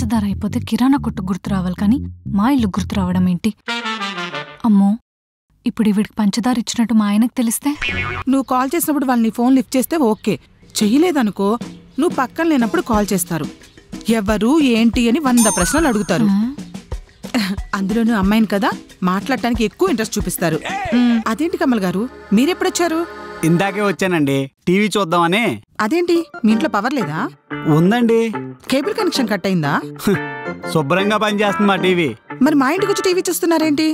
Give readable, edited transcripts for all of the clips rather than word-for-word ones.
పంచదార అయిపోతే కిరాణా కొట్టు గుర్తు రావాలి కానీ మా ఇల్లు గుర్తు రావడం ఏంటి? అమ్మో, ఇప్పుడు వీడికి పంచదార ఇచ్చినట్టు మా ఆయనకు తెలిస్తే? నువ్వు కాల్ చేసినప్పుడు వాళ్ళు నీ ఫోన్ లిఫ్ట్ చేస్తే ఓకే, చెయ్యలేదనుకో నువ్వు పక్కన లేనప్పుడు కాల్ చేస్తారు. ఎవరు ఏంటి అని 100 ప్రశ్నలు అడుగుతారు. అందులోనూ అమ్మాయిని కదా, మాట్లాడటానికి ఎక్కువ ఇంట్రెస్ట్ చూపిస్తారు. అదేంటి కమల్ గారు, మీరెప్పుడొచ్చారు? ఇందాకే వచ్చానండి, టీవీ చూద్దామని. అదేంటి మీ ఇంట్లో పవర్ లేదా? ఉందండి. కేబుల్ కనెక్షన్ కట్ అయిందా? శుభ్రంగా పనిచేస్తుంది మా టీవీ. మరి మా ఇంటికి వచ్చి టీవీ చూస్తున్నారేంటి?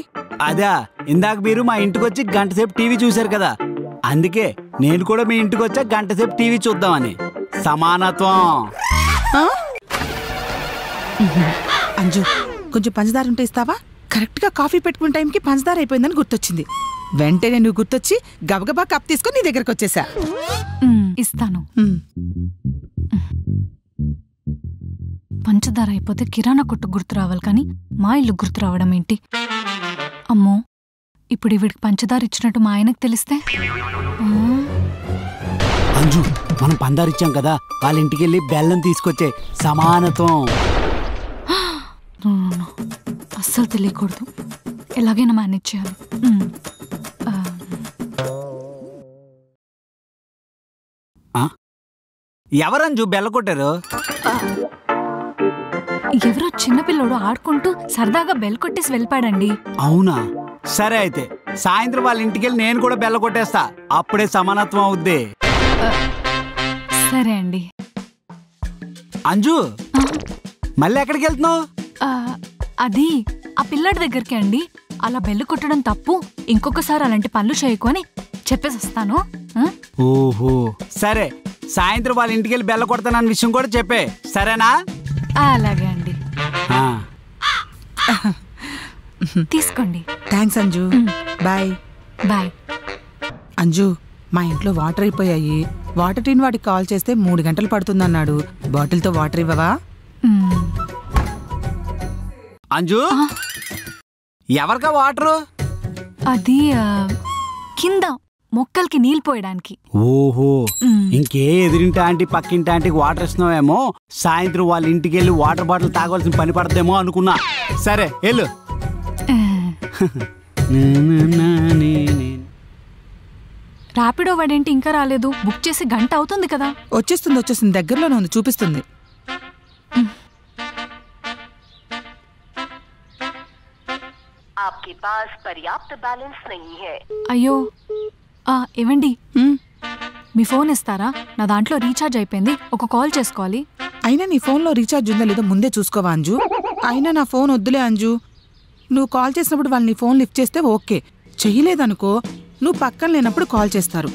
అదా, ఇందాక మీరు మా ఇంటికి వచ్చి గంట సేపు టీవీ చూశారు కదా, అందుకే నేను కూడా మీ ఇంటికి వచ్చా గంట సేపు టీవీ చూద్దామని. సమానత్వం. అంజు, కొంచెం పంచదార ఉంటే ఇస్తావా? కరెక్ట్ గా కాఫీ పెట్టుకునే టైంకి పంచదార అయిపోయిందని గుర్తొచ్చింది. వెంటనే నువ్వు గుర్తొచ్చి గబగబా కప్ తీసుకొని నీ దగ్గరకు వచ్చేసా. ఇస్తాను. పంచదార అయిపోతే కిరాణా కొట్టు గుర్తు రావాలి కానీ మా ఇల్లు గుర్తు రావడం ఏంటి? అమ్మో, ఇప్పుడు వీడికి పంచదార ఇచ్చినట్టు మా ఆయనకు తెలిస్తే? అంజు, మనం పందారిచ్చాం కదా, వాళ్ళ ఇంటికి వెళ్ళి బెల్లం తీసుకొచ్చే. సమానత్వం. అస్సలు తెలియకూడదు, ఎలాగైనా మేనేజ్ చేయాలి. ఎవరంజు బెల్ల కొట్టారు? ఎవరో చిన్నపిల్లోడు ఆడుకుంటూ సరదాగా బెల్ కొట్టేసి వెళ్ళిపాడండి. అవునా? సరే అయితే సాయంత్రం వాళ్ళ ఇంటికి వెళ్ళి నేను కూడా బెల్ల కొట్టేస్తా, అప్పుడే సమానత్వం అవుద్ది. సరే అండి. అంజు, మళ్ళీ ఎక్కడికి వెళ్తున్నావు? అది ఆ పిల్లాడి దగ్గరికి అండి. అలా బెల్లు కొట్టడం తప్పు, ఇంకొకసారి అలాంటి పనులు చేయకు అని చెప్పేసి వస్తాను. ఓహో, సరే, సాయంత్రం వాళ్ళ ఇంటికి వెళ్ళి బెల్ల కొడతానన్న విషయం కూడా చెప్పే, సరేనా? అలాగే అండి. తీసుకోండి. Thanks Anju. Bye bye. Anju, మా ఇంట్లో వాటర్ అయిపోయాయి. వాటర్ టీన్ వాడికి కాల్ చేస్తే 3 గంటలు పడుతుందన్నాడు. బాటిల్తో వాటర్ ఇవ్వవా? అంజు, ఎవరికా వాటరు? అది కింద మొక్కలకి నీళ్ళు పోయడానికి. ఓహో, ఇంకే ఎదిరింటి ఆంటీ పక్కింటి ఆంటీకి వాటర్ ఇస్తున్నావేమో, సాయంత్రం వాళ్ళ ఇంటికి వెళ్ళి వాటర్ బాటిల్ తాగవలసిన పని పడదేమో అనుకున్నా. సరే వెళ్ళు. ర్యాపిడో వాడేంటి ఇంకా రాలేదు? బుక్ చేసి గంట అవుతుంది కదా. వచ్చేస్తుంది, దగ్గరలోనే ఉంది, చూపిస్తుంది. అయ్యో, ఏవండి, మీ ఫోన్ ఇస్తారా? నా దాంట్లో రీఛార్జ్ అయిపోయింది, ఒక కాల్ చేసుకోవాలి. అయినా నీ ఫోన్లో రీఛార్జ్ ఉందో లేదో ముందే చూసుకోవా అంజు? అయినా నా ఫోన్ వద్దులే అంజు. నువ్వు కాల్ చేసినప్పుడు వాళ్ళు నీ ఫోన్ లిఫ్ట్ చేస్తే ఓకే, చెయ్యలేదనుకో నువ్వు పక్కన లేనప్పుడు కాల్ చేస్తారు.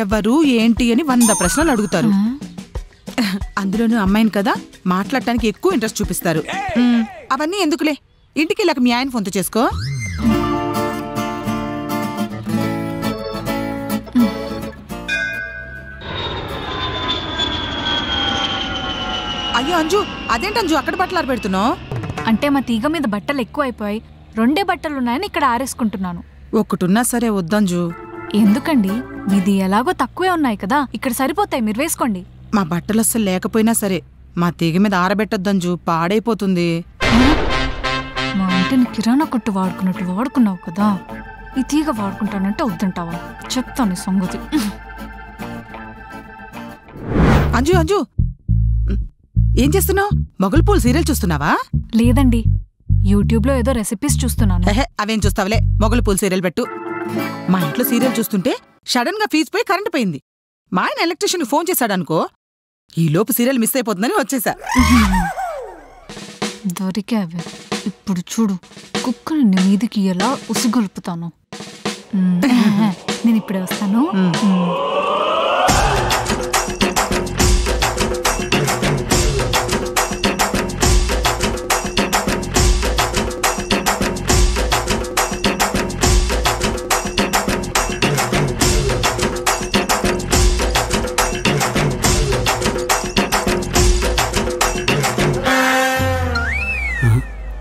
ఎవరు ఏంటి అని 100 ప్రశ్నలు అడుగుతారు. అందులోనూ అమ్మాయిని కదా, మాట్లాడటానికి ఎక్కువ ఇంట్రెస్ట్ చూపిస్తారు. అవన్నీ ఎందుకులే, ఇంటికి వెళ్ళాక మీ ఆయన ఫోన్తో చేసుకో. అయ్యో అంజు, అదేంటంజు అక్కడ బట్టలు ఆరబెడుతున్నావు? అంటే మా తీగ మీద బట్టలు ఎక్కువ అయిపోయాయి, 2 బట్టలున్నాయని ఇక్కడ ఆరేసుకుంటున్నాను. ఒక్కటున్నా సరే వద్దంజు. ఎందుకండి, మీది ఎలాగో తక్కువే ఉన్నాయి కదా, ఇక్కడ సరిపోతాయి, మీరు వేసుకోండి. మా బట్టలు అస్సలు లేకపోయినా సరే మా తీగ మీద ఆరబెట్టొద్దంజు, పాడైపోతుంది. మా ఇంటిని కిరాణా కొట్టు వాడుకున్నట్టు వాడుకున్నావు కదా, ఈ తీగ వాడుకుంటానంటే వద్దంటావా? చెప్తాను ఈ సంగతి. అంజు అంజు, ఏం చేస్తున్నావు? మొగలు పూలు సీరియల్ చూస్తున్నావా? లేదండి, యూట్యూబ్లో ఏదో రెసిపీస్ చూస్తున్నాను. అవేం చూస్తావులే, మొగలు పూలు సీరియల్ పెట్టు. మా ఇంట్లో సీరియల్ చూస్తుంటే సడన్ గా ఫీజు పోయి కరెంట్ పోయింది. మా ఆయన ఎలక్ట్రీషియన్ ఫోన్ చేశాడనుకో, ఈ లోపు సీరియల్ మిస్ అయిపోతుందని వచ్చేసా. దొరికావే. ఇప్పుడు చూడు, కుక్కని మీదికి ఎలా ఉసిగొలుపుతాను. నేను ఇప్పుడే వస్తాను.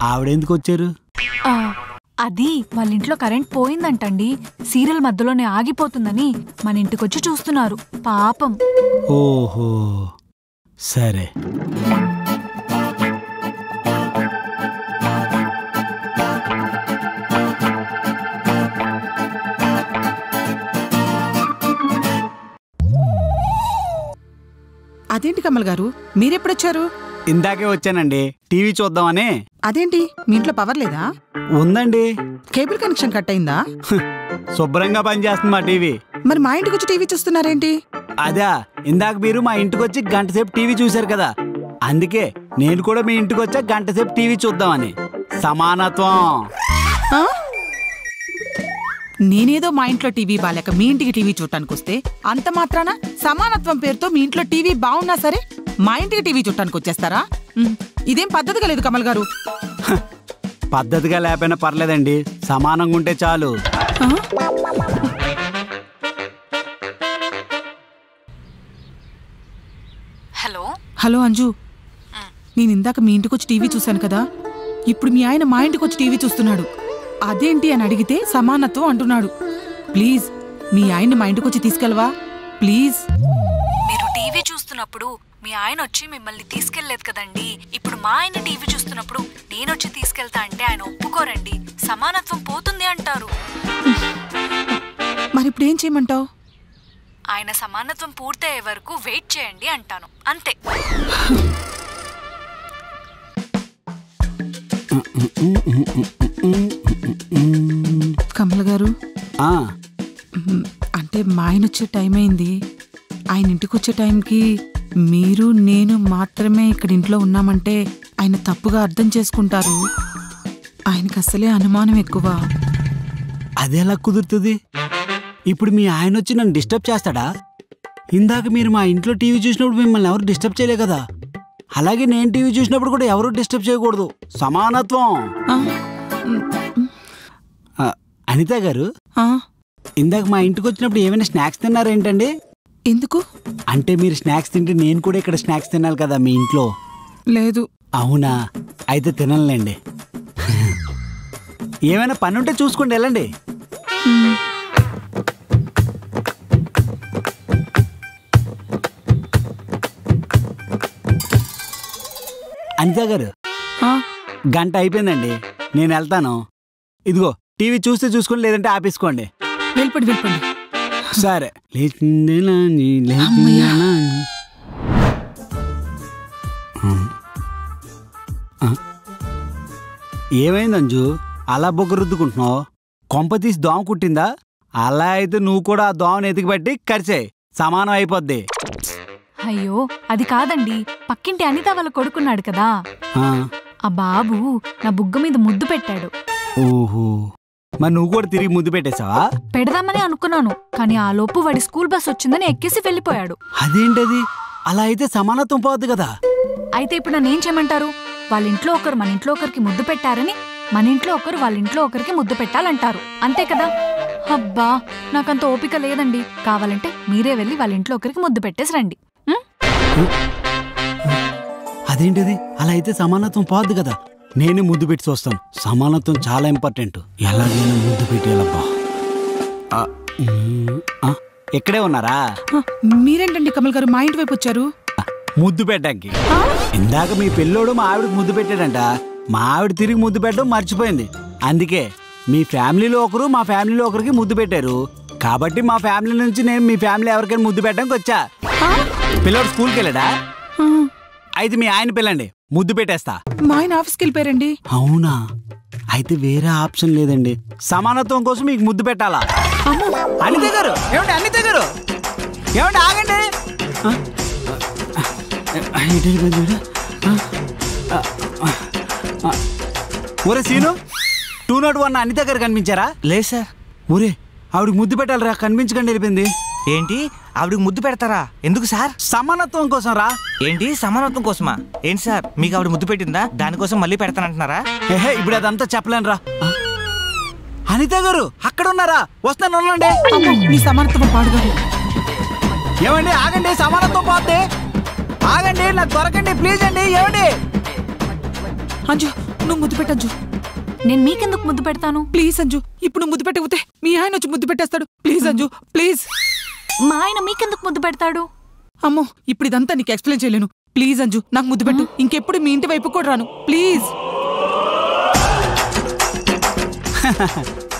ఆవిడెందుకు వచ్చారు? అది వాళ్ళ ఇంట్లో కరెంట్ పోయిందంటండి, సీరియల్ మధ్యలోనే ఆగిపోతుందని మన ఇంటికొచ్చి చూస్తున్నారు, పాపం. ఓహో, సరే. అదేంటి కమల్ గారు, మీరెప్పుడొచ్చారు? ఇందాకే వచ్చానండి, టీవీ చూద్దామని. అదేంటి, మీ ఇంట్లో పవర్ లేదా? ఉందండి, కేబుల్ కనెక్షన్ కట్ అయిందా? శుభ్రంగా పనిచేస్తుంది మా టీవీ. మరి మా ఇంటికి వచ్చి టీవీ చూస్తున్నారేంటి? అదా, ఇందాక మీరు మా ఇంటికి వచ్చి గంట సేపు టీవీ చూశారు కదా, అందుకే నేను కూడా మీ ఇంటికి వచ్చా గంట సేపు టీవీ చూద్దామని. సమానత్వం. ఆ? నేనేదో మా ఇంట్లో టీవీ బాలేక మీ ఇంటికి టీవీ చూడటానికి వస్తే అంత మాత్రాన సమానత్వం పేరుతో మీ ఇంట్లో టీవీ బాగున్నా సరే మా ఇంటికి టీవీ చూడటానికి వచ్చేస్తారా? ఇదేం పద్ధతిగా లేదు కమల్ గారు. పద్ధతిగా లేకపోయినా పర్లేదండి, సమానంగా ఉంటే చాలు. హలో హలో అంజు, నేను ఇందాక మీ ఇంటికి వచ్చి టీవీ చూశాను కదా, ఇప్పుడు మీ ఆయన మా ఇంటికి వచ్చి టీవీ చూస్తున్నాడు. అదేంటి అని అడిగితే సమానత్వం అంటున్నాడు. ప్లీజ్ మీ ఆయన్ని మా ఇంటికి వచ్చి తీసుకెళ్ళవా ప్లీజ్. మీరు టీవీ చూస్తున్నప్పుడు మీ ఆయన వచ్చి మిమ్మల్ని తీసుకెళ్లేదు కదండి. ఇప్పుడు మా ఆయన టీవీ చూస్తున్నప్పుడు నేనొచ్చి తీసుకెళ్తా అంటే ఆయన ఒప్పుకోరండి. సమానత్వం పోతుంది అంటారు. మరి ఇప్పుడు ఏం చేయమంటావు? ఆయన సమానత్వం పూర్తయ్యే వరకు వెయిట్ చేయండి అంటాను, అంతే. కమల్ గారు, ఆ, అంటే మా ఆయన వచ్చే టైం అయింది. ఆయన ఇంటికి వచ్చే టైంకి మీరు నేను మాత్రమే ఇక్కడ ఇంట్లో ఉన్నామంటే ఆయన తప్పుగా అర్థం చేసుకుంటారు. ఆయనకి అసలే అనుమానం ఎక్కువ. అదెలా కుదురుతుంది? ఇప్పుడు మీ ఆయన వచ్చి నన్ను డిస్టర్బ్ చేస్తాడా? ఇందాక మీరు మా ఇంట్లో టీవీ చూసినప్పుడు మిమ్మల్ని ఎవరు డిస్టర్బ్ చేయలే కదా, అలాగే నేను టీవీ చూసినప్పుడు కూడా ఎవరు డిస్టర్బ్ చేయకూడదు. సమానత్వం. అనిత గారు, ఇందాక మా ఇంటికి వచ్చినప్పుడు ఏమైనా స్నాక్స్ తిన్నారేంటండి? ఎందుకు? అంటే మీరు స్నాక్స్ తింటే నేను కూడా ఇక్కడ స్నాక్స్ తినాలి కదా మీ ఇంట్లో. లేదు. అవునా, అయితే తినలేండి. ఏమైనా పని ఉంటే చూసుకోండి, వెళ్ళండి. అనిత గారు, గంట అయిపోయిందండి, నేను వెళ్తాను. ఇదిగో టీవీ చూస్తే చూసుకోండి, లేదంటే ఆపేసుకోండి. వెళ్ళిపోండి వెళ్ళిపోండి. సరే. ఏమైంది అంజు, అలా బొగ్గ రుద్దుకుంటున్నావు? కొంప తీసి దోమ కుట్టిందా? అలా అయితే నువ్వు కూడా ఆ దోమను ఎతికి పట్టి కరిచే, సమానం అయిపోద్ది. అయ్యో అది కాదండి, పక్కింటి అనిత వాళ్ళ కొడుకున్నాడు కదా, ఆ బాబు నా బుగ్గ మీద ముద్దు పెట్టాడు. ఓహో, మరి నువ్వు కూడా తిరిగి ముద్దు పెట్టేశావా? పెడదామని అనుకున్నాను, కానీ ఆ లోపు వాడి స్కూల్ బస్ వచ్చిందని ఎక్కేసి వెళ్ళిపోయాడు. అదేంటది? అలా అయితే సమానత్వం పోద్ది కదా. అయితే ఇప్పుడు నన్నేం చేయమంటారు? వాళ్ళ ఇంట్లో ఒకరు మన ఇంట్లో ఒకరికి ముద్దు పెట్టారని మన ఇంట్లో ఒకరు వాళ్ళ ఇంట్లో ఒకరికి ముద్దు పెట్టాలంటారు, అంతే కదా? అబ్బా, నాకంత ఓపిక లేదండి. కావాలంటే మీరే వెళ్ళి వాళ్ళ ఇంట్లో ఒకరికి ముద్దు పెట్టేసి రండి. అదేంటిది? అలా అయితే సమానత్వం పోద్ది కదా. నేనే ముద్దు పెట్టి చూస్తాను, సమానత్వం చాలా ఇంపార్టెంట్. ఎలాగైనా ముద్దు పెట్టేయాలబ్బా. ఇక్కడే ఉన్నారా? మీరేంటండి కమల్ గారు మా ఇంటి వైపు వచ్చారు? ముద్దు పెట్టడానికి. ఇందాక మీ పిల్లోడు మా ఆవిడకి ముద్దు పెట్టాడంట, మా ఆవిడ తిరిగి ముద్దు పెట్టడం మర్చిపోయింది. అందుకే మీ ఫ్యామిలీలో ఒకరు మా ఫ్యామిలీలో ఒకరికి ముద్దు పెట్టారు, కాబట్టి మా ఫ్యామిలీ నుంచి నేను మీ ఫ్యామిలీ ఎవరికైనా ముద్దు పెట్టడానికి వచ్చా. పిల్లోడు స్కూల్కి వెళ్ళాడా? అయితే మీ ఆయన పిల్లండి, ముద్దు పెట్టేస్తా. మా ఆయన ఆఫీస్కి వెళ్ళిపోయారండి. అవునా, అయితే వేరే ఆప్షన్ లేదండి. సమానత్వం కోసం మీకు ముద్దు పెట్టాలా? అనిత గారు, ఏమండి అనిత గారు, ఏమండి ఆగండి. ఒరే సీను, 201 అనిత గారు కనిపించారా? లేదు సార్. ఒరే, ఆవిడకి ముద్దు పెట్టాలరా, కనిపించకండి వెళ్ళిపోయింది. ఏంటి, ఆవిడకి ముద్దు పెడతారా? ఎందుకు సార్? సమానత్వం కోసం రా. ఏంటి సమానత్వం కోసమా? ఏంటి సార్, మీకు ఆవిడ ముద్దు పెట్టిందా? దానికోసం మళ్ళీ పెడతానంటున్నారా? ఏహే, ఇప్పుడు అదంతా చెప్పలేను రా. అనిత గారు అక్కడ ఉన్నారా? వస్తాను, ఉండండి. మీ సమానత్వం పాడుగారు. ఏమండి ఆగండి, సమానత్వం పోతే ఆగండి, నాకు దొరకండి ప్లీజ్ అండి. ఏమండి? అంజు, నువ్వు ముద్దు పెట్టంజు. నేను మీకెందుకు ముద్దు పెడతాను? ప్లీజ్ అంజు, ఇప్పుడు ముద్దు పెట్టకపోతే మీ ఆయన వచ్చి ముద్దు పెట్టేస్తాడు. Please Anju, please. మా ఆయన మీకెందుకు ముద్దు పెడతాడు? అమ్మో, ఇప్పుడు ఇదంతా నీకు ఎక్స్ప్లెయిన్ చేయలేను. ప్లీజ్ అంజు, నాకు ముద్దు పెట్టు. ఇంకెప్పుడు మీ ఇంటి వైపు కూడా రాను, ప్లీజ్.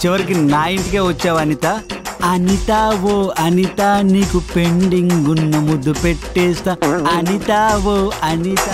చివరికి నా ఇంటికే వచ్చావు అనిత. అనిత ఓ అనిత నీకు పెండింగ్ ఉన్న ముద్దు పెట్టేస్తా అనిత ఓ అనిత.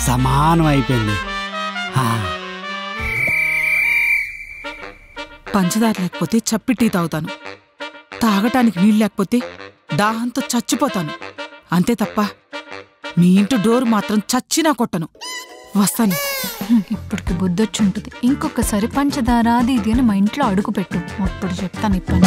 సమానం అయిపోయింది. పంచదార లేకపోతే చప్పి టీ తాగుతాను, తాగటానికి నీళ్ళు లేకపోతే దాహంతో చచ్చిపోతాను. అంతే తప్ప మీ ఇంటి డోర్ మాత్రం చచ్చినా కొట్టను. వస్తాను. ఇప్పటికి బుద్ధొచ్చుంటుంది. ఇంకొకసారి పంచదార అది ఇది అని మా ఇంట్లో అడుగు పెట్టు, అప్పుడు చెప్తాను ఈ పని.